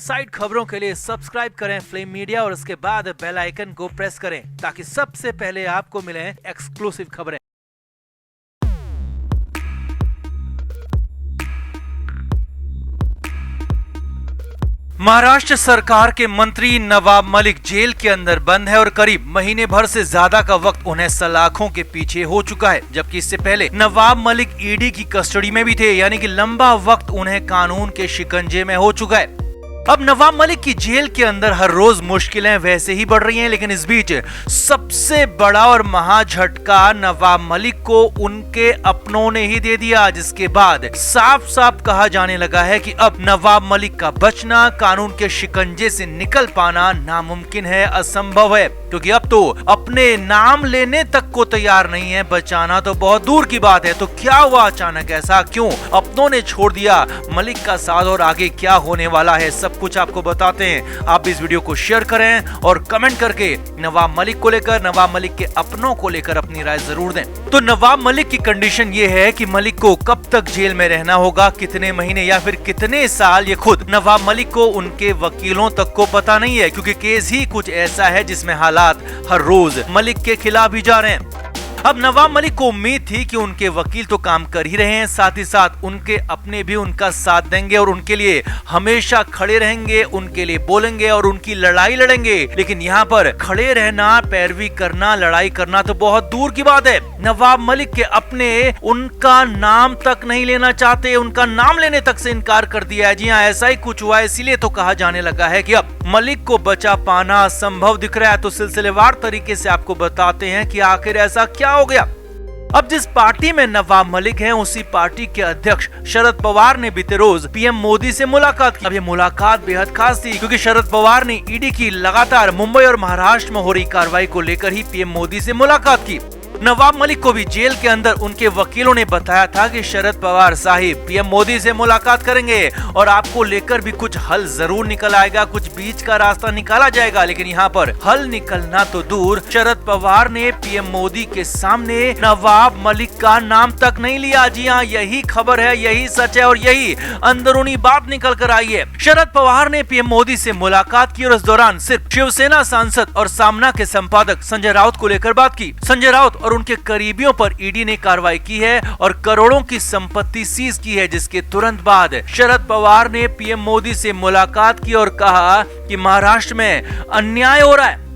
Side खबरों के लिए सब्सक्राइब करें फ्लेम मीडिया और उसके बाद बेल आइकन को प्रेस करें ताकि सबसे पहले आपको मिले एक्सक्लूसिव खबरें। महाराष्ट्र सरकार के मंत्री नवाब मलिक जेल के अंदर बंद है और करीब महीने भर से ज्यादा का वक्त उन्हें सलाखों के पीछे हो चुका है, जबकि इससे पहले नवाब मलिक ईडी की कस्टडी में भी थे, यानी कि लंबा वक्त उन्हें कानून के शिकंजे में हो चुका है। अब नवाब मलिक की जेल के अंदर हर रोज मुश्किलें वैसे ही बढ़ रही हैं, लेकिन इस बीच सबसे बड़ा और महा झटका नवाब मलिक को उनके अपनों ने ही दे दिया, जिसके बाद साफ साफ कहा जाने लगा है कि अब नवाब मलिक का बचना, कानून के शिकंजे से निकल पाना नामुमकिन है, असंभव है, क्योंकि अब तो अपने नाम लेने तक को तैयार नहीं है, बचाना तो बहुत दूर की बात है। तो क्या हुआ अचानक, ऐसा क्यों अपनों ने छोड़ दिया मलिक का साथ और आगे क्या होने वाला है, सब कुछ आपको बताते हैं। आप इस वीडियो को शेयर करें और कमेंट करके नवाब मलिक को लेकर, नवाब मलिक के अपनों को लेकर अपनी राय जरूर दें। तो नवाब मलिक की कंडीशन ये है कि मलिक को कब तक जेल में रहना होगा, कितने महीने या फिर कितने साल, ये खुद नवाब मलिक को उनके वकीलों तक को पता नहीं है, क्योंकि केस ही कुछ ऐसा है जिसमें हालात हर रोज मलिक के खिलाफ ही जा रहे हैं। अब नवाब मलिक को उम्मीद थी कि उनके वकील तो काम कर ही रहे हैं, साथ ही साथ उनके अपने भी उनका साथ देंगे और उनके लिए हमेशा खड़े रहेंगे, उनके लिए बोलेंगे और उनकी लड़ाई लड़ेंगे। लेकिन यहाँ पर खड़े रहना, पैरवी करना, लड़ाई करना तो बहुत दूर की बात है। नवाब मलिक के अपने उनका नाम तक नहीं लेना चाहते, उनका नाम लेने तक से इनकार कर दिया है। जी हाँ, ऐसा ही कुछ हुआ, इसीलिए तो कहा जाने लगा है कि अब मलिक को बचा पाना असंभव दिख रहा है। तो सिलसिलेवार तरीके से आपको बताते हैं कि आखिर ऐसा क्या हो गया। अब जिस पार्टी में नवाब मलिक हैं, उसी पार्टी के अध्यक्ष शरद पवार ने बीते रोज पीएम मोदी से मुलाकात की। अब ये मुलाकात बेहद खास थी, क्योंकि शरद पवार ने ईडी की लगातार मुंबई और महाराष्ट्र में हो रही कार्रवाई को लेकर ही पीएम मोदी से मुलाकात की। नवाब मलिक को भी जेल के अंदर उनके वकीलों ने बताया था कि शरद पवार साहिब पीएम मोदी से मुलाकात करेंगे और आपको लेकर भी कुछ हल जरूर निकल आएगा, कुछ बीच का रास्ता निकाला जाएगा। लेकिन यहाँ पर हल निकलना तो दूर, शरद पवार ने पीएम मोदी के सामने नवाब मलिक का नाम तक नहीं लिया। जी हाँ, यही खबर है, यही सच है और यही अंदरूनी बात निकल कर आई है। शरद पवार ने पीएम मोदी से मुलाकात की और इस दौरान सिर्फ शिवसेना सांसद और सामना के संपादक संजय राउत को लेकर बात की। संजय राउत और उनके करीबियों पर ईडी ने कार्रवाई की है और करोड़ों की संपत्ति सीज की है, जिसके तुरंत बाद शरद पवार ने पीएम मोदी से मुलाकात की और कहा कि महाराष्ट्र में अन्याय हो रहा है।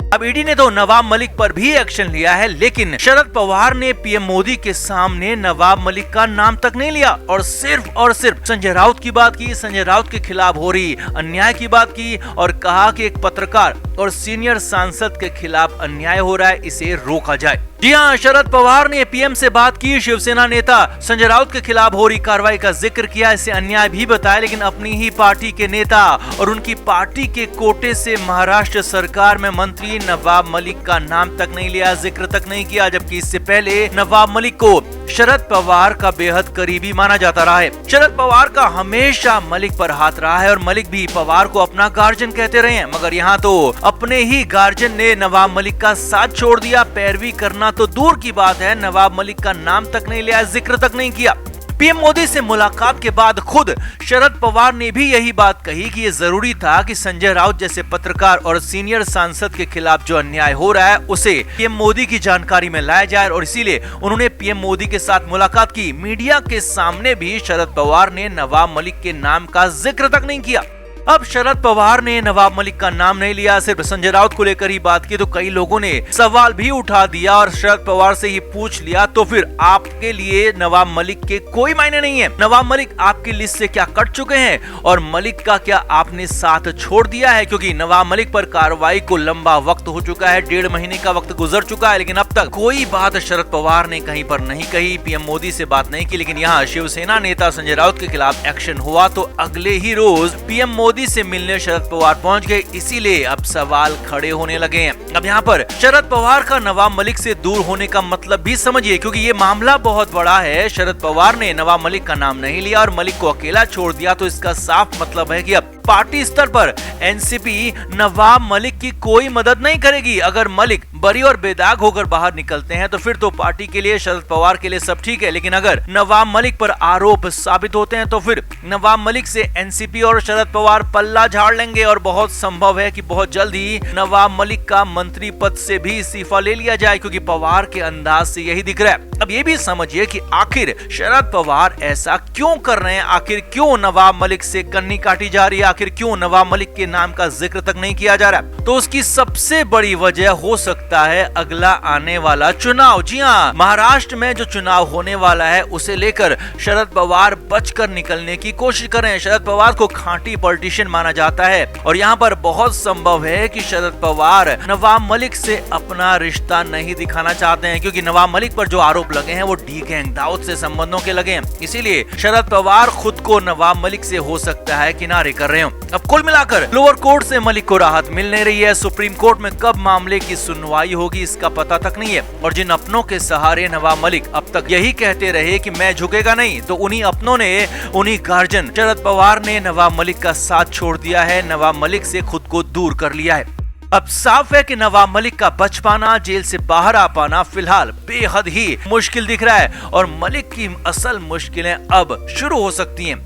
अब ईडी ने तो नवाब मलिक पर भी एक्शन लिया है, लेकिन शरद पवार ने पीएम मोदी के सामने नवाब मलिक का नाम तक नहीं लिया और सिर्फ संजय राउत की बात की, संजय राउत के खिलाफ हो रही अन्याय की बात की और कहा कि एक पत्रकार और सीनियर सांसद के खिलाफ अन्याय हो रहा है, इसे रोका जाए। जी हाँ, शरद पवार ने पीएम से बात की, शिवसेना नेता संजय राउत के खिलाफ हो रही कार्रवाई का जिक्र किया, इसे अन्याय भी बताया, लेकिन अपनी ही पार्टी के नेता और उनकी पार्टी के कोटे से महाराष्ट्र सरकार में मंत्री नवाब मलिक का नाम तक नहीं लिया, जिक्र तक नहीं किया, जबकि इससे पहले नवाब मलिक को शरद पवार का बेहद करीबी माना जाता रहा है। शरद पवार का हमेशा मलिक पर हाथ रहा है और मलिक भी पवार को अपना गार्जियन कहते रहे हैं, मगर यहाँ तो अपने ही गार्जियन ने नवाब मलिक का साथ छोड़ दिया। पैरवी करना तो दूर की बात है, नवाब मलिक का नाम तक नहीं लिया, जिक्र तक नहीं किया। पीएम मोदी से मुलाकात के बाद खुद शरद पवार ने भी यही बात कही कि ये जरूरी था कि संजय राउत जैसे पत्रकार और सीनियर सांसद के खिलाफ जो अन्याय हो रहा है उसे पीएम मोदी की जानकारी में लाया जाए और इसीलिए उन्होंने पीएम मोदी के साथ मुलाकात की। मीडिया के सामने भी शरद पवार ने नवाब मलिक के नाम का जिक्र तक नहीं किया। अब शरद पवार ने नवाब मलिक का नाम नहीं लिया, सिर्फ संजय राउत को लेकर ही बात की, तो कई लोगों ने सवाल भी उठा दिया और शरद पवार से ही पूछ लिया, तो फिर आपके लिए नवाब मलिक के कोई मायने नहीं है? नवाब मलिक आपकी लिस्ट से क्या कट चुके हैं और मलिक का क्या आपने साथ छोड़ दिया है? क्योंकि नवाब मलिक पर कार्रवाई को लंबा वक्त हो चुका है, 1.5 महीने का वक्त गुजर चुका है, लेकिन अब तक कोई बात शरद पवार ने कहीं पर नहीं कही, पीएम मोदी से बात नहीं की। लेकिन यहाँ शिवसेना नेता संजय राउत के खिलाफ एक्शन हुआ तो अगले ही रोज पीएम मोदी से मिलने शरद पवार पहुंच गए, इसीलिए अब सवाल खड़े होने लगे हैं। अब यहाँ पर शरद पवार का नवाब मलिक से दूर होने का मतलब भी समझिए, क्योंकि ये मामला बहुत बड़ा है। शरद पवार ने नवाब मलिक का नाम नहीं लिया और मलिक को अकेला छोड़ दिया, तो इसका साफ मतलब है कि अब पार्टी स्तर पर एनसीपी नवाब मलिक की कोई मदद नहीं करेगी। अगर मलिक बरी और बेदाग होकर बाहर निकलते हैं तो फिर तो पार्टी के लिए, शरद पवार के लिए सब ठीक है, लेकिन अगर नवाब मलिक पर आरोप साबित होते हैं तो फिर नवाब मलिक से एनसीपी और शरद पवार पल्ला झाड़ लेंगे और बहुत संभव है कि बहुत जल्द ही नवाब मलिक का मंत्री पद से भी इस्तीफा ले लिया जाए, क्योंकि पवार के अंदाज से यही दिख रहा है। अब ये भी समझिए कि आखिर शरद पवार ऐसा क्यों कर रहे हैं, आखिर क्यों नवाब मलिक से कन्नी काटी जा रही है, आखिर क्यों नवाब मलिक के नाम का जिक्र तक नहीं किया जा रहा। तो उसकी सबसे बड़ी वजह हो सकता है अगला आने वाला चुनाव। जी हाँ, महाराष्ट्र में जो चुनाव होने वाला है उसे लेकर शरद पवार बचकर निकलने की कोशिश कर रहे हैं। शरद पवार को खांटी पॉलिटिशियन माना जाता है और यहाँ पर बहुत संभव है कि शरद पवार नवाब मलिक से अपना रिश्ता नहीं दिखाना चाहते हैं, क्योंकि नवाब मलिक पर जो आरोप लगे हैं वो डी गैंग दाऊद से संबंधों के लगे हैं। इसीलिए शरद पवार खुद को नवाब मलिक से हो सकता है किनारे कर रहे हो। अब कुल मिलाकर लोअर कोर्ट से मलिक को राहत मिल नहीं रही है। सुप्रीम कोर्ट में कब मामले की सुनवाई होगी इसका पता तक नहीं है। और जिन अपनों के सहारे नवाब मलिक अब तक यही कहते रहे कि मैं झुकेगा नहीं, तो उन्हीं अपनों ने, उन्हीं गार्जियन शरद पवार ने नवाब मलिक का साथ छोड़ दिया है, नवाब मलिक से खुद को दूर कर लिया है। अब साफ है कि नवाब मलिक का बच पाना, जेल से बाहर आ पाना फिलहाल बेहद ही मुश्किल दिख रहा है और मलिक की असल मुश्किलें अब शुरू हो सकती हैं।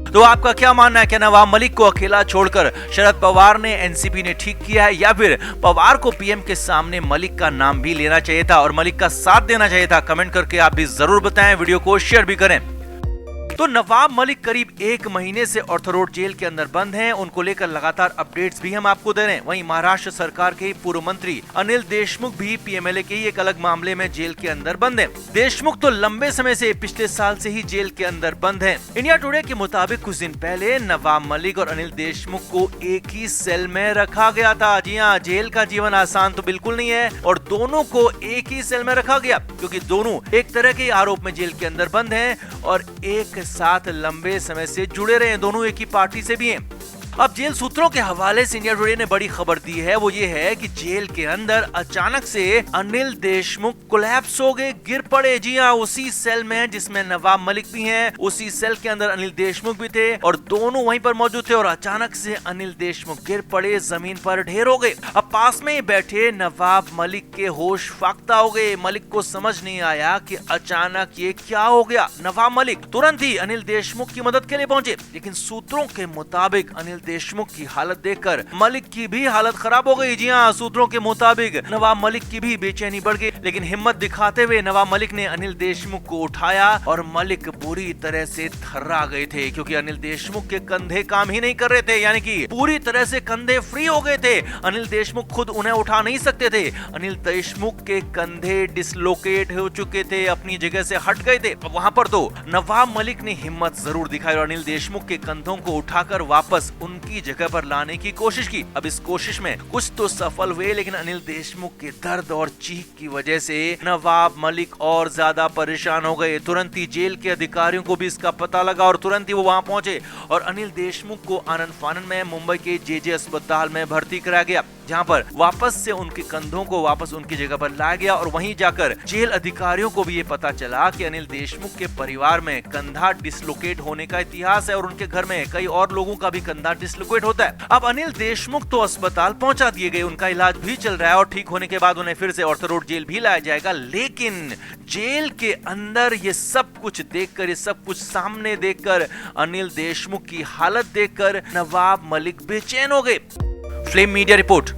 तो आपका क्या मानना है, क्या नवाब मलिक को अकेला छोड़कर शरद पवार ने, एनसीपी ने ठीक किया है, या फिर पवार को पीएम के सामने मलिक का नाम भी लेना चाहिए था और मलिक का साथ देना चाहिए था? कमेंट करके आप भी जरूर बताएं, वीडियो को शेयर भी करें। तो नवाब मलिक करीब 1 महीने से ऑर्थर रोड जेल के अंदर बंद हैं। उनको लेकर लगातार अपडेट्स भी हम आपको दे रहे हैं। वहीं महाराष्ट्र सरकार के पूर्व मंत्री अनिल देशमुख भी पीएमएलए के ही एक अलग मामले में जेल के अंदर बंद हैं। देशमुख तो लंबे समय से, पिछले साल से ही जेल के अंदर बंद हैं। इंडिया टुडे के मुताबिक कुछ दिन पहले नवाब मलिक और अनिल देशमुख को एक ही सेल में रखा गया था। जी हाँ, जेल का जीवन आसान तो बिल्कुल नहीं है और दोनों को एक ही सेल में रखा गया, क्योंकि दोनों एक तरह के आरोप में जेल के अंदर बंद हैं और एक साथ लंबे समय से जुड़े रहे हैं, दोनों एक ही पार्टी से भी हैं। अब जेल सूत्रों के हवाले से इंडिया टुडे ने बड़ी खबर दी है, वो ये है कि जेल के अंदर अचानक से अनिल देशमुख कोलैप्स हो गए, गिर पड़े। जी हाँ, उसी सेल में जिसमें नवाब मलिक भी हैं, उसी सेल के अंदर अनिल देशमुख भी थे और दोनों वहीं पर मौजूद थे और अचानक से अनिल देशमुख गिर पड़े, जमीन पर ढेर हो गए। अब पास में ही बैठे नवाब मलिक के होश फाख्ता हो गए। मलिक को समझ नहीं आया कि अचानक ये क्या हो गया। नवाब मलिक तुरंत ही अनिल देशमुख की मदद के लिए पहुंचे, लेकिन सूत्रों के मुताबिक अनिल देशमुख की हालत देखकर मलिक की भी हालत खराब हो गई। जी हाँ, सूत्रों के मुताबिक नवाब मलिक की भी बेचैनी बढ़ गई, लेकिन हिम्मत दिखाते हुए नवाब मलिक ने अनिल देशमुख को उठाया और मलिक बुरी तरह से थर्रा गए थे, क्योंकि अनिल देशमुख के कंधे काम ही नहीं कर रहे थे, यानी कि पूरी तरह से कंधे फ्री हो गए थे। अनिल देशमुख खुद उन्हें उठा नहीं सकते थे। अनिल देशमुख के कंधे डिसलोकेट हो चुके थे, अपनी जगह से हट गए थे। वहां पर तो नवाब मलिक ने हिम्मत जरूर दिखाई और अनिल देशमुख के कंधों को उठाकर वापस उनकी जगह पर लाने की कोशिश की। अब इस कोशिश में कुछ तो सफल हुए, लेकिन अनिल देशमुख के दर्द और चीख की वजह से नवाब मलिक और ज्यादा परेशान हो गए। तुरंत ही जेल के अधिकारियों को भी इसका पता लगा और तुरंत ही वो वहां पहुंचे और अनिल देशमुख को आनंद फानन में मुंबई के जेजे अस्पताल में भर्ती कराया गया, जहां पर वापस से उनके कंधों को वापस उनकी जगह पर लाया गया। और वहीं जाकर जेल अधिकारियों को भी ये पता चला कि अनिल देशमुख के परिवार में कंधा डिसलोकेट होने का इतिहास है और उनके घर में कई और लोगों का भी कंधा डिसलोकेट होता है। अब अनिल देशमुख तो अस्पताल पहुंचा दिए गए, उनका इलाज भी चल रहा है और ठीक होने के बाद उन्हें फिर से ऑर्थर रोड जेल भी लाया जाएगा। लेकिन जेल के अंदर ये सब कुछ देखकर, ये सब कुछ सामने देखकर, अनिल देशमुख की हालत देखकर नवाब मलिक बेचैन हो गए। Flame media report.